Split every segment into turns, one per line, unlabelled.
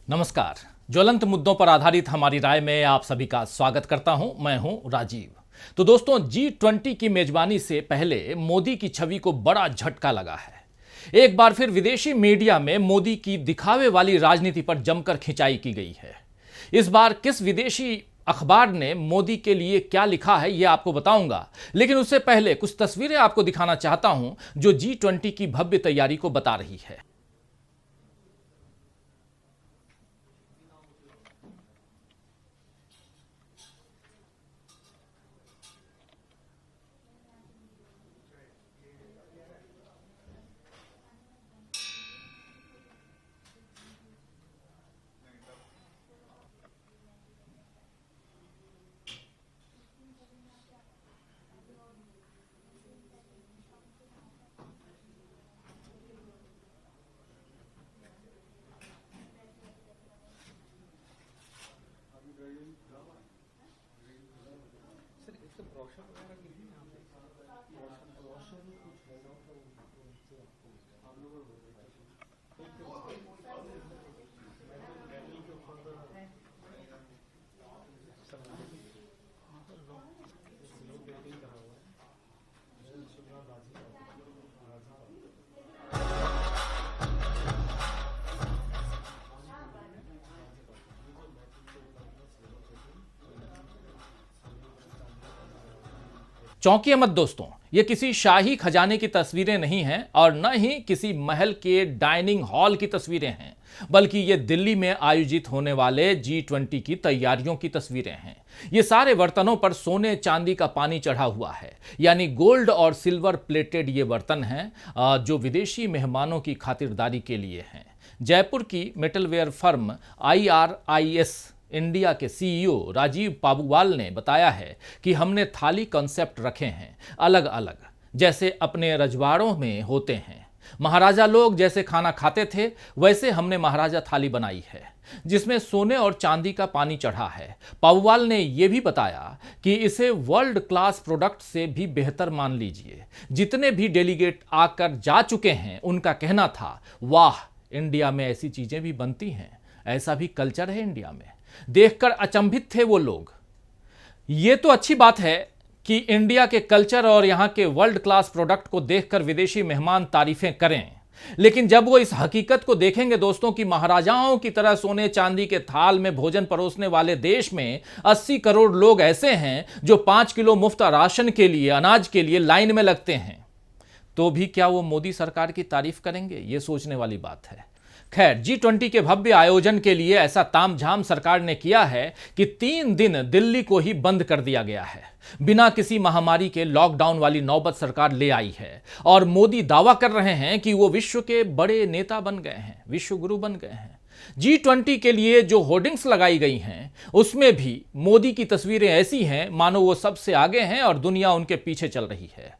नमस्कार। ज्वलंत मुद्दों पर आधारित हमारी राय में आप सभी का स्वागत करता हूं। मैं हूं राजीव। तो दोस्तों, G20 की मेजबानी से पहले मोदी की छवि को बड़ा झटका लगा है। एक बार फिर विदेशी मीडिया में मोदी की दिखावे वाली राजनीति पर जमकर खिंचाई की गई है। इस बार किस विदेशी अखबार ने मोदी के लिए क्या लिखा है यह आपको बताऊंगा, लेकिन उससे पहले कुछ तस्वीरें आपको दिखाना चाहता हूं जो G20 की भव्य तैयारी को बता रही है। चौंकिए मत दोस्तों, ये किसी शाही खजाने की तस्वीरें नहीं हैं और न ही किसी महल के डाइनिंग हॉल की तस्वीरें हैं, बल्कि ये दिल्ली में आयोजित होने वाले G20 की तैयारियों की तस्वीरें हैं। ये सारे बर्तनों पर सोने चांदी का पानी चढ़ा हुआ है, यानी गोल्ड और सिल्वर प्लेटेड ये बर्तन हैं जो विदेशी मेहमानों की खातिरदारी के लिए हैं। जयपुर की मेटलवेयर फर्म IRIS इंडिया के CEO राजीव पाबूवाल ने बताया है कि हमने थाली कॉन्सेप्ट रखे हैं अलग अलग, जैसे अपने रजवाड़ों में होते हैं। महाराजा लोग जैसे खाना खाते थे वैसे हमने महाराजा थाली बनाई है जिसमें सोने और चांदी का पानी चढ़ा है। पाबूवाल ने यह भी बताया कि इसे वर्ल्ड क्लास प्रोडक्ट से भी बेहतर मान लीजिए। जितने भी डेलीगेट आकर जा चुके हैं उनका कहना था, वाह, इंडिया में ऐसी चीजें भी बनती हैं, ऐसा भी कल्चर है इंडिया में। देखकर अचंभित थे वो लोग। ये तो अच्छी बात है कि इंडिया के कल्चर और यहां के वर्ल्ड क्लास प्रोडक्ट को देखकर विदेशी मेहमान तारीफें करें, लेकिन जब वो इस हकीकत को देखेंगे दोस्तों कि महाराजाओं की तरह सोने चांदी के थाल में भोजन परोसने वाले देश में 80 करोड़ लोग ऐसे हैं जो 5 किलो मुफ्त राशन के लिए, अनाज के लिए लाइन में लगते हैं, तो भी क्या वो मोदी सरकार की तारीफ करेंगे? ये सोचने वाली बात है। खैर, G20 के भव्य आयोजन के लिए ऐसा तामझाम सरकार ने किया है कि 3 दिन दिल्ली को ही बंद कर दिया गया है। बिना किसी महामारी के लॉकडाउन वाली नौबत सरकार ले आई है और मोदी दावा कर रहे हैं कि वो विश्व के बड़े नेता बन गए हैं, विश्व गुरु बन गए हैं। G20 के लिए जो होर्डिंग्स लगाई गई हैं उसमें भी मोदी की तस्वीरें ऐसी हैं मानो वो सबसे आगे हैं और दुनिया उनके पीछे चल रही है।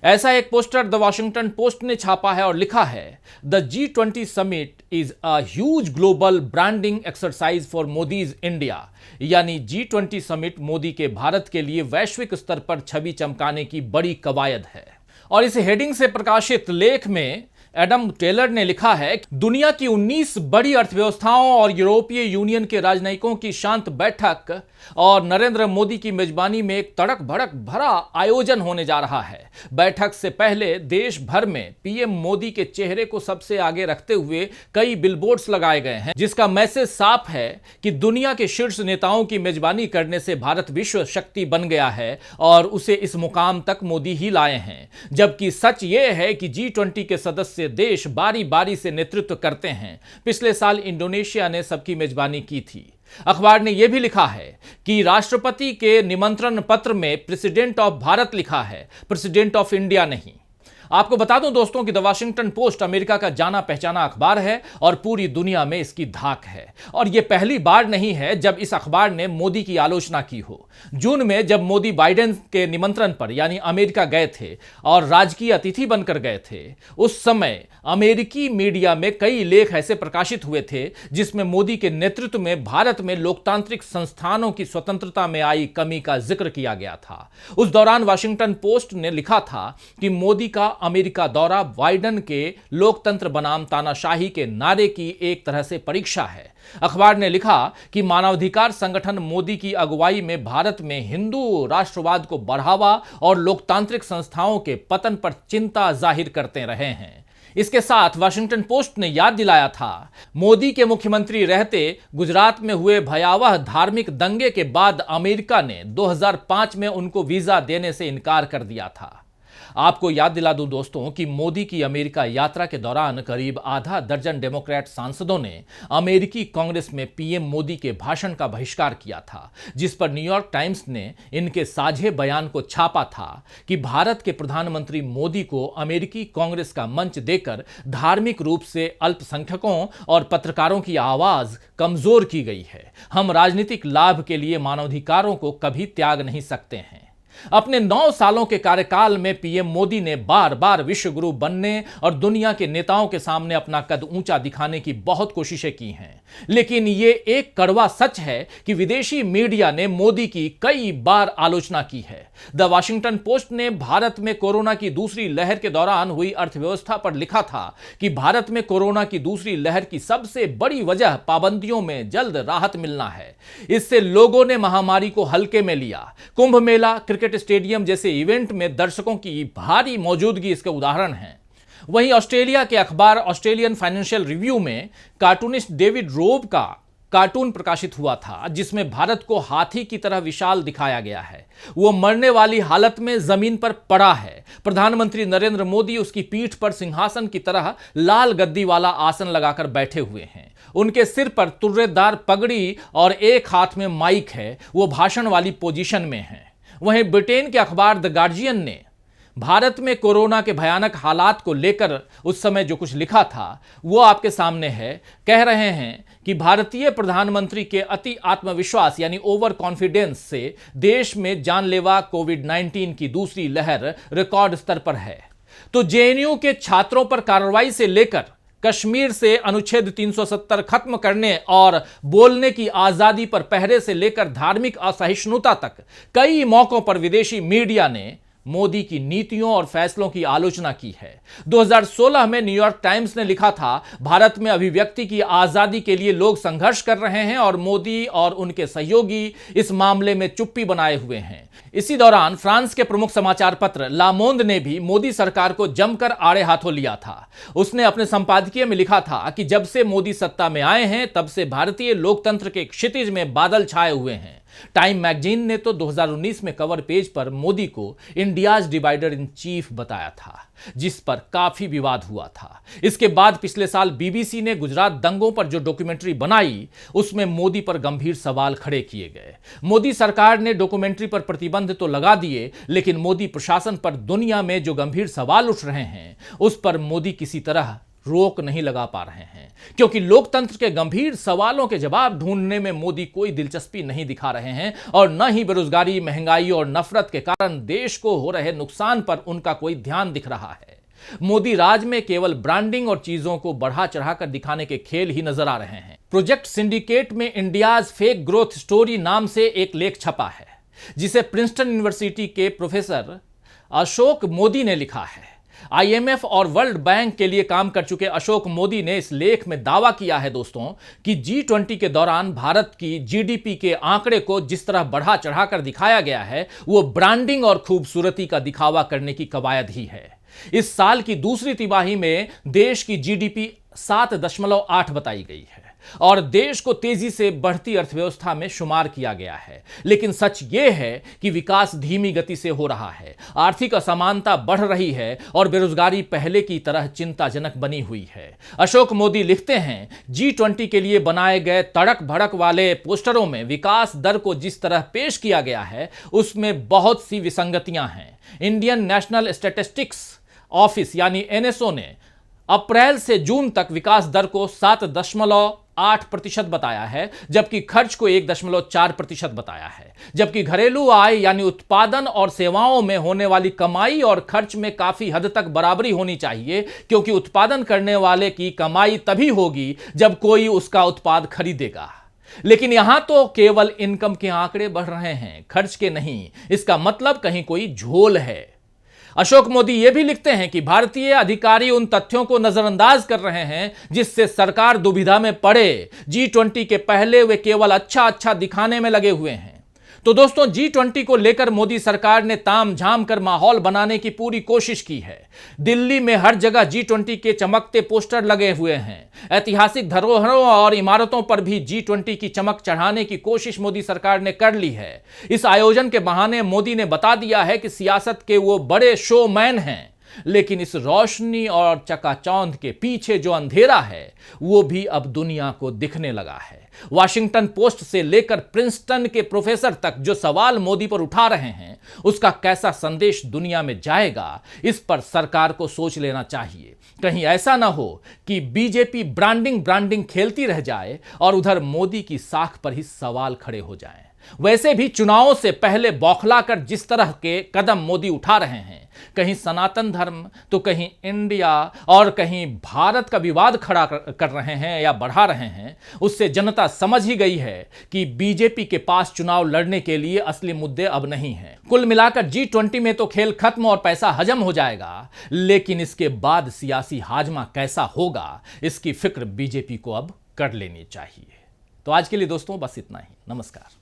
ऐसा एक पोस्टर द वॉशिंगटन पोस्ट ने छापा है और लिखा है, the G20 summit is a huge global branding exercise for Modi's India. यानी G20 समिट मोदी के भारत के लिए वैश्विक स्तर पर छवि चमकाने की बड़ी कवायद है। और इस हेडिंग से प्रकाशित लेख में एडम टेलर ने लिखा है, दुनिया की 19 बड़ी अर्थव्यवस्थाओं और यूरोपीय यूनियन के राजनयिकों की शांत बैठक और नरेंद्र मोदी की मेजबानी में एक तड़क भड़क भरा आयोजन होने जा रहा है। बैठक से पहले देश भर में पीएम मोदी के चेहरे को सबसे आगे रखते हुए कई बिलबोर्ड्स लगाए गए हैं, जिसका मैसेज साफ है कि दुनिया के शीर्ष नेताओं की मेजबानी करने से भारत विश्व शक्ति बन गया है और उसे इस मुकाम तक मोदी ही लाए हैं। जबकि सच यह है कि G20 के सदस्य देश बारी बारी से नेतृत्व करते हैं। पिछले साल इंडोनेशिया ने सबकी मेजबानी की थी। अखबार ने यह भी लिखा है कि राष्ट्रपति के निमंत्रण पत्र में प्रेसिडेंट ऑफ भारत लिखा है, प्रेसिडेंट ऑफ इंडिया नहीं। आपको बता दूं दोस्तों कि द वॉशिंगटन पोस्ट अमेरिका का जाना पहचाना अखबार है और पूरी दुनिया में इसकी धाक है। और यह पहली बार नहीं है जब इस अखबार ने मोदी की आलोचना की हो। जून में जब मोदी बाइडेन के निमंत्रण पर यानी अमेरिका गए थे और राजकीय अतिथि बनकर गए थे, उस समय अमेरिकी मीडिया में कई लेख ऐसे प्रकाशित हुए थे जिसमें मोदी के नेतृत्व में भारत में लोकतांत्रिक संस्थानों की स्वतंत्रता में आई कमी का जिक्र किया गया था। उस दौरान वॉशिंगटन पोस्ट ने लिखा था कि मोदी का अमेरिका दौरा बाइडेन के लोकतंत्र बनाम तानाशाही के नारे की एक तरह से परीक्षा है। अखबार ने लिखा कि मानवाधिकार संगठन मोदी की अगुवाई में भारत में हिंदू राष्ट्रवाद को बढ़ावा और लोकतांत्रिक संस्थाओं के पतन पर चिंता जाहिर करते रहे हैं। इसके साथ वाशिंगटन पोस्ट ने याद दिलाया था, मोदी के मुख्यमंत्री रहते गुजरात में हुए भयावह धार्मिक दंगे के बाद अमेरिका ने 2005 में उनको वीजा देने से इनकार कर दिया था। आपको याद दिला दूं दोस्तों कि मोदी की अमेरिका यात्रा के दौरान करीब आधा दर्जन डेमोक्रेट सांसदों ने अमेरिकी कांग्रेस में पीएम मोदी के भाषण का बहिष्कार किया था, जिस पर न्यूयॉर्क टाइम्स ने इनके साझे बयान को छापा था कि भारत के प्रधानमंत्री मोदी को अमेरिकी कांग्रेस का मंच देकर धार्मिक रूप से अल्पसंख्यकों और पत्रकारों की आवाज कमजोर की गई है। हम राजनीतिक लाभ के लिए मानवाधिकारों को कभी त्याग नहीं सकते हैं। अपने 9 सालों के कार्यकाल में पीएम मोदी ने बार बार विश्व गुरु बनने और दुनिया के नेताओं के सामने अपना कद ऊंचा दिखाने की बहुत कोशिशें की हैं, लेकिन ये एक कड़वा सच है कि विदेशी मीडिया ने मोदी की कई बार आलोचना की है। द वाशिंगटन पोस्ट ने भारत में कोरोना की दूसरी लहर के दौरान हुई अर्थव्यवस्था पर लिखा था कि भारत में कोरोना की दूसरी लहर की सबसे बड़ी वजह पाबंदियों में जल्द राहत मिलना है। इससे लोगों ने महामारी को हल्के में लिया। कुंभ मेला, क्रिकेट स्टेडियम जैसे इवेंट में दर्शकों की भारी मौजूदगी इसके उदाहरण हैं। वहीं ऑस्ट्रेलिया के अखबार ऑस्ट्रेलियन फाइनेंशियल रिव्यू में कार्टूनिस्ट डेविड रोब का कार्टून प्रकाशित हुआ था, जिसमें भारत को हाथी की तरह विशाल दिखाया गया है। वो मरने वाली हालत में जमीन पर पड़ा है। प्रधानमंत्री नरेंद्र मोदी उसकी पीठ पर सिंहासन की तरह लाल गद्दी वाला आसन लगाकर बैठे हुए हैं। उनके सिर पर तुर्रेदार पगड़ी और एक हाथ में माइक है। वो भाषण वाली पोजीशन में है। वहीं ब्रिटेन के अखबार द गार्जियन ने भारत में कोरोना के भयानक हालात को लेकर उस समय जो कुछ लिखा था वो आपके सामने है। कह रहे हैं कि भारतीय प्रधानमंत्री के अति आत्मविश्वास यानी ओवर कॉन्फिडेंस से देश में जानलेवा कोविड-19 की दूसरी लहर रिकॉर्ड स्तर पर है। तो जेएनयू के छात्रों पर कार्रवाई से लेकर कश्मीर से अनुच्छेद 370 खत्म करने और बोलने की आजादी पर पहरे से लेकर धार्मिक असहिष्णुता तक कई मौकों पर विदेशी मीडिया ने मोदी की नीतियों और फैसलों की आलोचना की है। 2016 में न्यूयॉर्क टाइम्स ने लिखा था, भारत में अभिव्यक्ति की आजादी के लिए लोग संघर्ष कर रहे हैं और मोदी और उनके सहयोगी इस मामले में चुप्पी बनाए हुए हैं। इसी दौरान फ्रांस के प्रमुख समाचार पत्र ला मोंद ने भी मोदी सरकार को जमकर आड़े हाथों लिया था। उसने अपने संपादकीय में लिखा था कि जब से मोदी सत्ता में आए हैं तब से भारतीय लोकतंत्र के क्षितिज में बादल छाए हुए हैं। टाइम मैगजीन ने तो 2019 में कवर पेज पर मोदी को इंडियाज डिवाइडर इन चीफ बताया था, जिस पर काफी विवाद हुआ था। इसके बाद पिछले साल बीबीसी ने गुजरात दंगों पर जो डॉक्यूमेंट्री बनाई उसमें मोदी पर गंभीर सवाल खड़े किए गए। मोदी सरकार ने डॉक्यूमेंट्री पर प्रतिबंध तो लगा दिए, लेकिन मोदी प्रशासन पर दुनिया में जो गंभीर सवाल उठ रहे हैं उस पर मोदी किसी तरह रोक नहीं लगा पा रहे हैं, क्योंकि लोकतंत्र के गंभीर सवालों के जवाब ढूंढने में मोदी कोई दिलचस्पी नहीं दिखा रहे हैं और न ही बेरोजगारी, महंगाई और नफरत के कारण देश को हो रहे नुकसान पर उनका कोई ध्यान दिख रहा है। मोदी राज में केवल ब्रांडिंग और चीजों को बढ़ा चढ़ाकर दिखाने के खेल ही नजर आ रहे हैं। प्रोजेक्ट सिंडिकेट में इंडियाज फेक ग्रोथ स्टोरी नाम से एक लेख छपा है, जिसे प्रिंसटन यूनिवर्सिटी के प्रोफेसर अशोक मोदी ने लिखा है। आईएमएफ और वर्ल्ड बैंक के लिए काम कर चुके अशोक मोदी ने इस लेख में दावा किया है दोस्तों कि G20 के दौरान भारत की जीडीपी के आंकड़े को जिस तरह बढ़ा चढ़ाकर दिखाया गया है वो ब्रांडिंग और खूबसूरती का दिखावा करने की कवायद ही है। इस साल की दूसरी तिमाही में देश की जीडीपी 7.8 बताई गई है और देश को तेजी से बढ़ती अर्थव्यवस्था में शुमार किया गया है। लेकिन सच यह है कि विकास धीमी गति से हो रहा है, आर्थिक असमानता बढ़ रही है और बेरोजगारी पहले की तरह चिंताजनक बनी हुई है। अशोक मोदी लिखते हैं, G20 के लिए बनाए गए तड़क भड़क वाले पोस्टरों में विकास दर को जिस तरह पेश किया गया है उसमें बहुत सी विसंगतियां हैं। इंडियन नेशनल स्टैटिस्टिक्स ऑफिस यानी एनएसओ ने अप्रैल से जून तक विकास दर को 7.8% बताया है, जबकि खर्च को 1.4% बताया है। जबकि घरेलू आय यानी उत्पादन और सेवाओं में होने वाली कमाई और खर्च में काफी हद तक बराबरी होनी चाहिए, क्योंकि उत्पादन करने वाले की कमाई तभी होगी जब कोई उसका उत्पाद खरीदेगा। लेकिन यहां तो केवल इनकम के आंकड़े बढ़ रहे हैं, खर्च के नहीं। इसका मतलब कहीं कोई झोल है। अशोक मोदी यह भी लिखते हैं कि भारतीय अधिकारी उन तथ्यों को नजरअंदाज कर रहे हैं जिससे सरकार दुविधा में पड़े। G20 के पहले वे केवल अच्छा अच्छा दिखाने में लगे हुए हैं। तो दोस्तों, G20 को लेकर मोदी सरकार ने ताम झाम कर माहौल बनाने की पूरी कोशिश की है। दिल्ली में हर जगह G20 के चमकते पोस्टर लगे हुए हैं। ऐतिहासिक धरोहरों और इमारतों पर भी G20 की चमक चढ़ाने की कोशिश मोदी सरकार ने कर ली है। इस आयोजन के बहाने मोदी ने बता दिया है कि सियासत के वो बड़े शोमैन हैं, लेकिन इस रोशनी और चकाचौंध के पीछे जो अंधेरा है वो भी अब दुनिया को दिखने लगा है। वॉशिंगटन पोस्ट से लेकर प्रिंसटन के प्रोफेसर तक जो सवाल मोदी पर उठा रहे हैं, उसका कैसा संदेश दुनिया में जाएगा, इस पर सरकार को सोच लेना चाहिए। कहीं ऐसा ना हो कि बीजेपी ब्रांडिंग खेलती रह जाए और उधर मोदी की साख पर ही सवाल खड़े हो जाएं। वैसे भी चुनावों से पहले बौखलाकर जिस तरह के कदम मोदी उठा रहे हैं, कहीं सनातन धर्म तो कहीं इंडिया और कहीं भारत का विवाद खड़ा कर रहे हैं या बढ़ा रहे हैं, उससे जनता समझ ही गई है कि बीजेपी के पास चुनाव लड़ने के लिए असली मुद्दे अब नहीं हैं। कुल मिलाकर G20 में तो खेल खत्म और पैसा हजम हो जाएगा, लेकिन इसके बाद सियासी हाजमा कैसा होगा, इसकी फिक्र बीजेपी को अब कर लेनी चाहिए। तो आज के लिए दोस्तों बस इतना ही। नमस्कार।